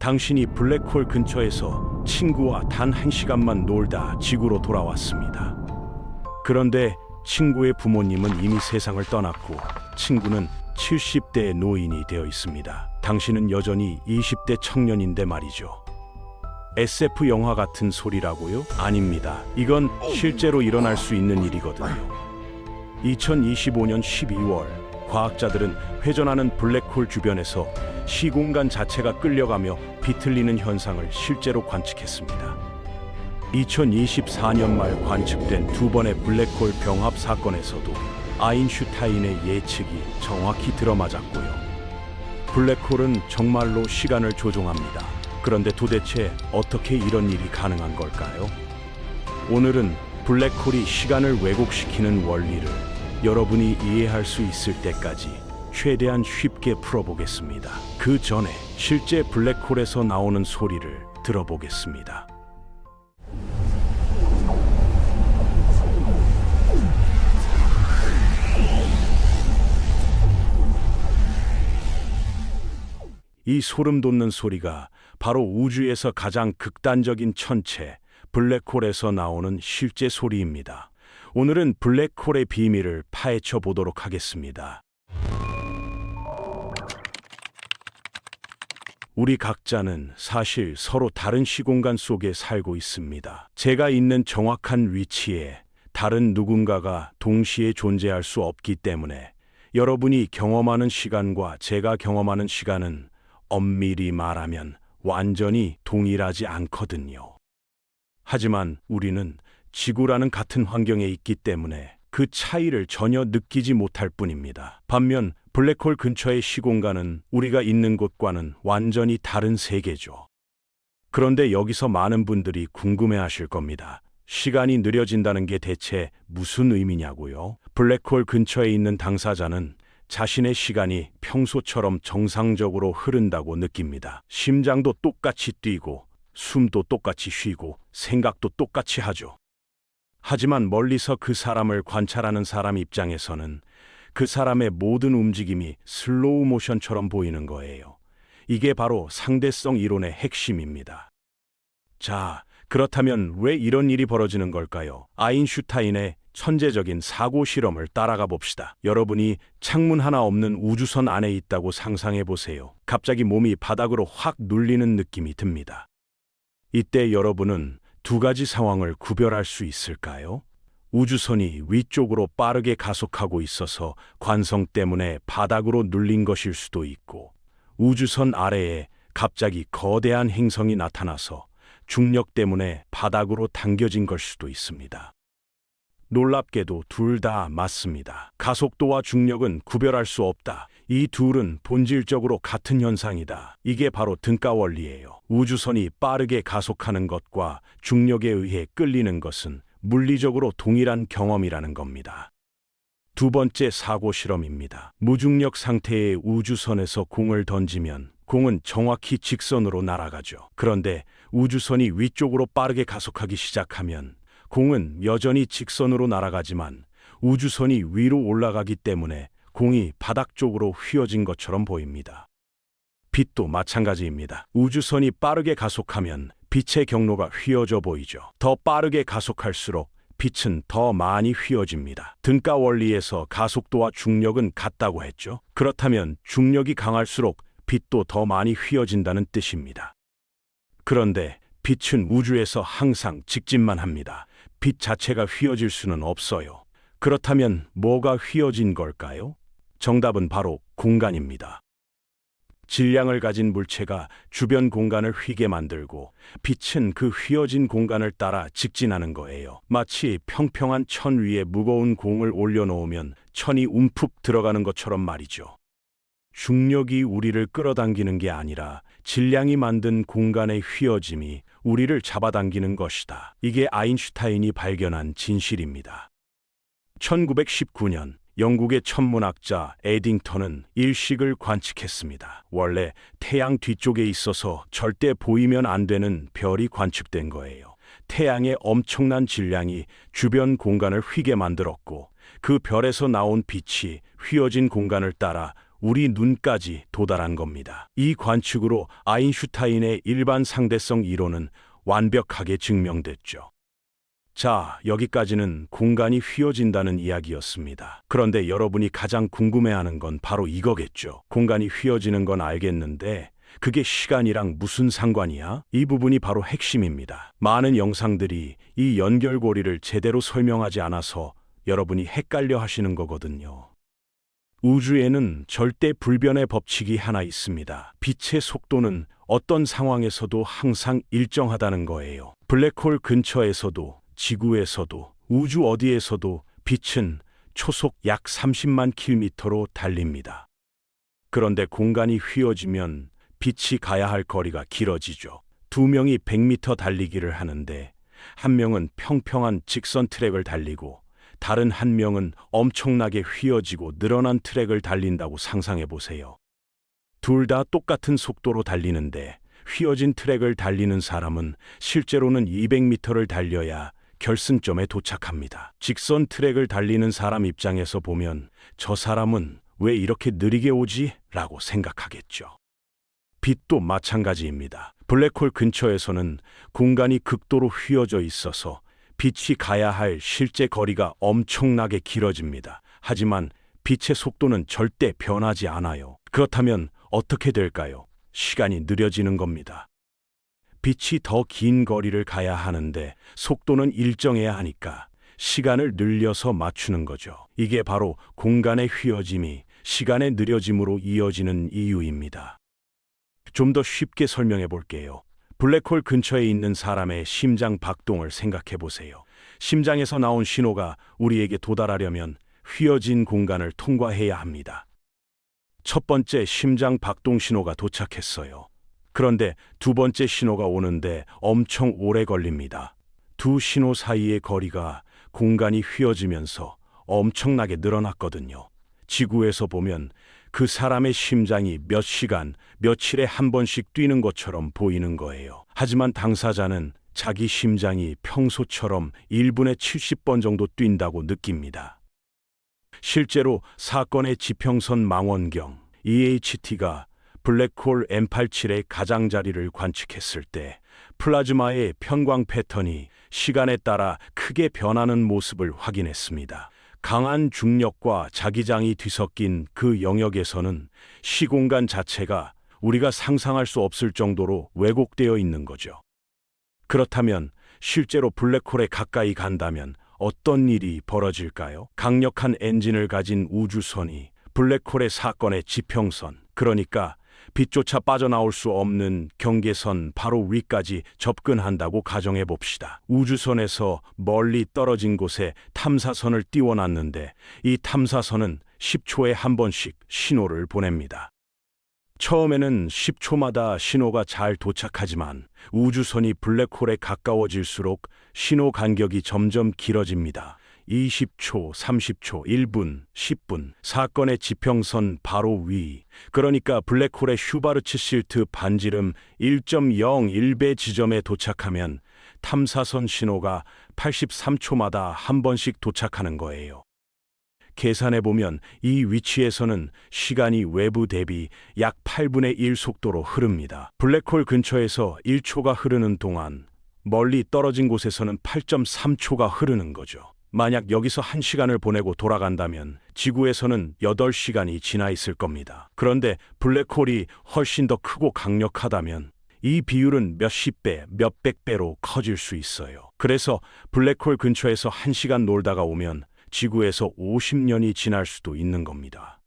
당신이 블랙홀 근처에서 친구와 단 1시간만 놀다 지구로 돌아왔습니다. 그런데 친구의 부모님은 이미 세상을 떠났고 친구는 70대의 노인이 되어 있습니다. 당신은 여전히 20대 청년인데 말이죠. SF 영화 같은 소리라고요? 아닙니다. 이건 실제로 일어날 수 있는 일이거든요. 2025년 12월 과학자들은 회전하는 블랙홀 주변에서 시공간 자체가 끌려가며 비틀리는 현상을 실제로 관측했습니다. 2024년 말 관측된 두 번의 블랙홀 병합 사건에서도 아인슈타인의 예측이 정확히 들어맞았고요. 블랙홀은 정말로 시간을 조종합니다. 그런데 도대체 어떻게 이런 일이 가능한 걸까요? 오늘은 블랙홀이 시간을 왜곡시키는 원리를 여러분이 이해할 수 있을 때까지 최대한 쉽게 풀어보겠습니다. 그 전에 실제 블랙홀에서 나오는 소리를 들어보겠습니다. 이 소름 돋는 소리가 바로 우주에서 가장 극단적인 천체, 블랙홀에서 나오는 실제 소리입니다. 오늘은 블랙홀의 비밀을 파헤쳐 보도록 하겠습니다. 우리 각자는 사실 서로 다른 시공간 속에 살고 있습니다. 제가 있는 정확한 위치에 다른 누군가가 동시에 존재할 수 없기 때문에 여러분이 경험하는 시간과 제가 경험하는 시간은 엄밀히 말하면 완전히 동일하지 않거든요. 하지만 우리는 지구라는 같은 환경에 있기 때문에 그 차이를 전혀 느끼지 못할 뿐입니다. 반면 블랙홀 근처의 시공간은 우리가 있는 곳과는 완전히 다른 세계죠. 그런데 여기서 많은 분들이 궁금해하실 겁니다. 시간이 느려진다는 게 대체 무슨 의미냐고요? 블랙홀 근처에 있는 당사자는 자신의 시간이 평소처럼 정상적으로 흐른다고 느낍니다. 심장도 똑같이 뛰고 숨도 똑같이 쉬고 생각도 똑같이 하죠. 하지만 멀리서 그 사람을 관찰하는 사람 입장에서는 그 사람의 모든 움직임이 슬로우 모션처럼 보이는 거예요. 이게 바로 상대성 이론의 핵심입니다. 자, 그렇다면 왜 이런 일이 벌어지는 걸까요? 아인슈타인의 천재적인 사고 실험을 따라가 봅시다. 여러분이 창문 하나 없는 우주선 안에 있다고 상상해 보세요. 갑자기 몸이 바닥으로 확 눌리는 느낌이 듭니다. 이때 여러분은 두 가지 상황을 구별할 수 있을까요? 우주선이 위쪽으로 빠르게 가속하고 있어서 관성 때문에 바닥으로 눌린 것일 수도 있고, 우주선 아래에 갑자기 거대한 행성이 나타나서 중력 때문에 바닥으로 당겨진 걸 수도 있습니다. 놀랍게도 둘 다 맞습니다. 가속도와 중력은 구별할 수 없다. 이 둘은 본질적으로 같은 현상이다. 이게 바로 등가 원리예요. 우주선이 빠르게 가속하는 것과 중력에 의해 끌리는 것은 물리적으로 동일한 경험이라는 겁니다. 두 번째 사고 실험입니다. 무중력 상태의 우주선에서 공을 던지면 공은 정확히 직선으로 날아가죠. 그런데 우주선이 위쪽으로 빠르게 가속하기 시작하면 공은 여전히 직선으로 날아가지만 우주선이 위로 올라가기 때문에 공이 바닥 쪽으로 휘어진 것처럼 보입니다. 빛도 마찬가지입니다. 우주선이 빠르게 가속하면 빛의 경로가 휘어져 보이죠. 더 빠르게 가속할수록 빛은 더 많이 휘어집니다. 등가 원리에서 가속도와 중력은 같다고 했죠. 그렇다면 중력이 강할수록 빛도 더 많이 휘어진다는 뜻입니다. 그런데 빛은 우주에서 항상 직진만 합니다. 빛 자체가 휘어질 수는 없어요. 그렇다면 뭐가 휘어진 걸까요? 정답은 바로 공간입니다. 질량을 가진 물체가 주변 공간을 휘게 만들고 빛은 그 휘어진 공간을 따라 직진하는 거예요. 마치 평평한 천 위에 무거운 공을 올려놓으면 천이 움푹 들어가는 것처럼 말이죠. 중력이 우리를 끌어당기는 게 아니라 질량이 만든 공간의 휘어짐이 우리를 잡아당기는 것이다. 이게 아인슈타인이 발견한 진실입니다. 1919년 영국의 천문학자 에딩턴은 일식을 관측했습니다. 원래 태양 뒤쪽에 있어서 절대 보이면 안 되는 별이 관측된 거예요. 태양의 엄청난 질량이 주변 공간을 휘게 만들었고 그 별에서 나온 빛이 휘어진 공간을 따라 우리 눈까지 도달한 겁니다. 이 관측으로 아인슈타인의 일반 상대성 이론은 완벽하게 증명됐죠. 자, 여기까지는 공간이 휘어진다는 이야기였습니다. 그런데 여러분이 가장 궁금해하는 건 바로 이거겠죠. 공간이 휘어지는 건 알겠는데 그게 시간이랑 무슨 상관이야? 이 부분이 바로 핵심입니다. 많은 영상들이 이 연결고리를 제대로 설명하지 않아서 여러분이 헷갈려 하시는 거거든요. 우주에는 절대 불변의 법칙이 하나 있습니다. 빛의 속도는 어떤 상황에서도 항상 일정하다는 거예요. 블랙홀 근처에서도 지구에서도 우주 어디에서도 빛은 초속 약 30만 킬로미터로 달립니다. 그런데 공간이 휘어지면 빛이 가야 할 거리가 길어지죠. 두 명이 100m 달리기를 하는데 한 명은 평평한 직선 트랙을 달리고 다른 한 명은 엄청나게 휘어지고 늘어난 트랙을 달린다고 상상해 보세요. 둘 다 똑같은 속도로 달리는데 휘어진 트랙을 달리는 사람은 실제로는 200m를 달려야 결승점에 도착합니다. 직선 트랙을 달리는 사람 입장에서 보면 저 사람은 왜 이렇게 느리게 오지? 라고 생각하겠죠. 빛도 마찬가지입니다. 블랙홀 근처에서는 공간이 극도로 휘어져 있어서 빛이 가야 할 실제 거리가 엄청나게 길어집니다. 하지만 빛의 속도는 절대 변하지 않아요. 그렇다면 어떻게 될까요? 시간이 느려지는 겁니다. 빛이 더 긴 거리를 가야 하는데 속도는 일정해야 하니까 시간을 늘려서 맞추는 거죠. 이게 바로 공간의 휘어짐이 시간의 느려짐으로 이어지는 이유입니다. 좀 더 쉽게 설명해 볼게요. 블랙홀 근처에 있는 사람의 심장 박동을 생각해 보세요. 심장에서 나온 신호가 우리에게 도달하려면 휘어진 공간을 통과해야 합니다. 첫 번째 심장 박동 신호가 도착했어요. 그런데 두 번째 신호가 오는데 엄청 오래 걸립니다. 두 신호 사이의 거리가 공간이 휘어지면서 엄청나게 늘어났거든요. 지구에서 보면 그 사람의 심장이 몇 시간, 며칠에 한 번씩 뛰는 것처럼 보이는 거예요. 하지만 당사자는 자기 심장이 평소처럼 1분에 70번 정도 뛴다고 느낍니다. 실제로 사건의 지평선 망원경 EHT가 블랙홀 M87의 가장자리를 관측했을 때 플라즈마의 편광 패턴이 시간에 따라 크게 변하는 모습을 확인했습니다. 강한 중력과 자기장이 뒤섞인 그 영역에서는 시공간 자체가 우리가 상상할 수 없을 정도로 왜곡되어 있는 거죠. 그렇다면 실제로 블랙홀에 가까이 간다면 어떤 일이 벌어질까요? 강력한 엔진을 가진 우주선이 블랙홀의 사건의 지평선, 그러니까 빛조차 빠져나올 수 없는 경계선 바로 위까지 접근한다고 가정해 봅시다. 우주선에서 멀리 떨어진 곳에 탐사선을 띄워놨는데 이 탐사선은 10초에 한 번씩 신호를 보냅니다. 처음에는 10초마다 신호가 잘 도착하지만 우주선이 블랙홀에 가까워질수록 신호 간격이 점점 길어집니다. 20초, 30초, 1분, 10분, 사건의 지평선 바로 위, 그러니까 블랙홀의 슈바르츠실트 반지름 1.01배 지점에 도착하면 탐사선 신호가 83초마다 한 번씩 도착하는 거예요. 계산해보면 이 위치에서는 시간이 외부 대비 약 8분의 1 속도로 흐릅니다. 블랙홀 근처에서 1초가 흐르는 동안 멀리 떨어진 곳에서는 8.3초가 흐르는 거죠. 만약 여기서 1시간을 보내고 돌아간다면 지구에서는 8시간이 지나 있을 겁니다. 그런데 블랙홀이 훨씬 더 크고 강력하다면 이 비율은 몇십 배, 몇백 배로 커질 수 있어요. 그래서 블랙홀 근처에서 1시간 놀다가 오면 지구에서 50년이 지날 수도 있는 겁니다.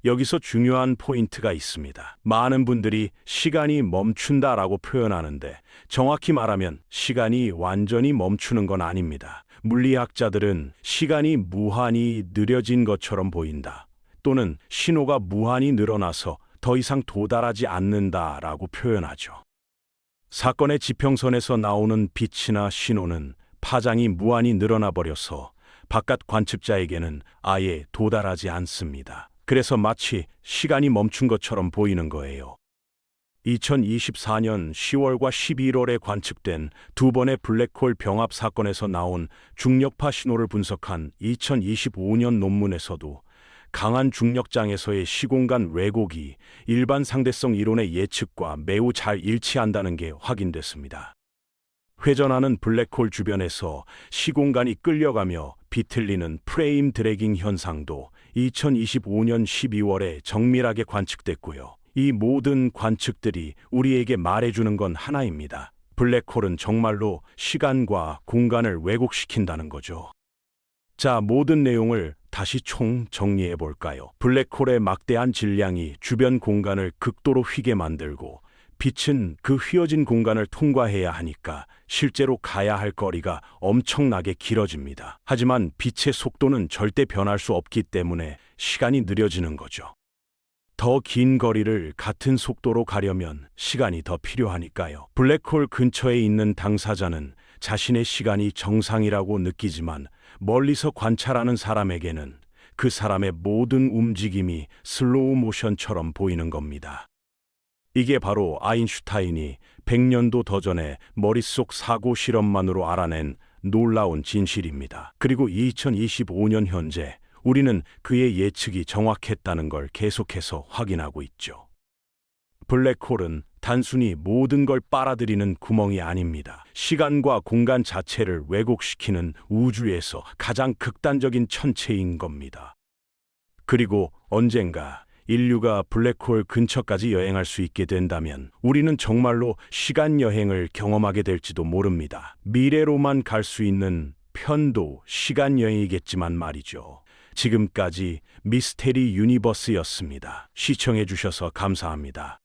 여기서 중요한 포인트가 있습니다. 많은 분들이 시간이 멈춘다라고 표현하는데 정확히 말하면 시간이 완전히 멈추는 건 아닙니다. 물리학자들은 시간이 무한히 느려진 것처럼 보인다, 또는 신호가 무한히 늘어나서 더 이상 도달하지 않는다라고 표현하죠. 사건의 지평선에서 나오는 빛이나 신호는 파장이 무한히 늘어나 버려서 바깥 관측자에게는 아예 도달하지 않습니다. 그래서 마치 시간이 멈춘 것처럼 보이는 거예요. 2024년 10월과 11월에 관측된 두 번의 블랙홀 병합 사건에서 나온 중력파 신호를 분석한 2025년 논문에서도 강한 중력장에서의 시공간 왜곡이 일반 상대성 이론의 예측과 매우 잘 일치한다는 게 확인됐습니다. 회전하는 블랙홀 주변에서 시공간이 끌려가며 비틀리는 프레임 드래깅 현상도 2025년 12월에 정밀하게 관측됐고요. 이 모든 관측들이 우리에게 말해주는 건 하나입니다. 블랙홀은 정말로 시간과 공간을 왜곡시킨다는 거죠. 자, 모든 내용을 다시 총 정리해 볼까요? 블랙홀의 막대한 질량이 주변 공간을 극도로 휘게 만들고 빛은 그 휘어진 공간을 통과해야 하니까 실제로 가야 할 거리가 엄청나게 길어집니다. 하지만 빛의 속도는 절대 변할 수 없기 때문에 시간이 느려지는 거죠. 더 긴 거리를 같은 속도로 가려면 시간이 더 필요하니까요. 블랙홀 근처에 있는 당사자는 자신의 시간이 정상이라고 느끼지만 멀리서 관찰하는 사람에게는 그 사람의 모든 움직임이 슬로우 모션처럼 보이는 겁니다. 이게 바로 아인슈타인이 100년도 더 전에 머릿속 사고 실험만으로 알아낸 놀라운 진실입니다. 그리고 2025년 현재 우리는 그의 예측이 정확했다는 걸 계속해서 확인하고 있죠. 블랙홀은 단순히 모든 걸 빨아들이는 구멍이 아닙니다. 시간과 공간 자체를 왜곡시키는 우주에서 가장 극단적인 천체인 겁니다. 그리고 언젠가 인류가 블랙홀 근처까지 여행할 수 있게 된다면 우리는 정말로 시간 여행을 경험하게 될지도 모릅니다. 미래로만 갈 수 있는 편도 시간 여행이겠지만 말이죠. 지금까지 미스테리 유니버스였습니다. 시청해 주셔서 감사합니다.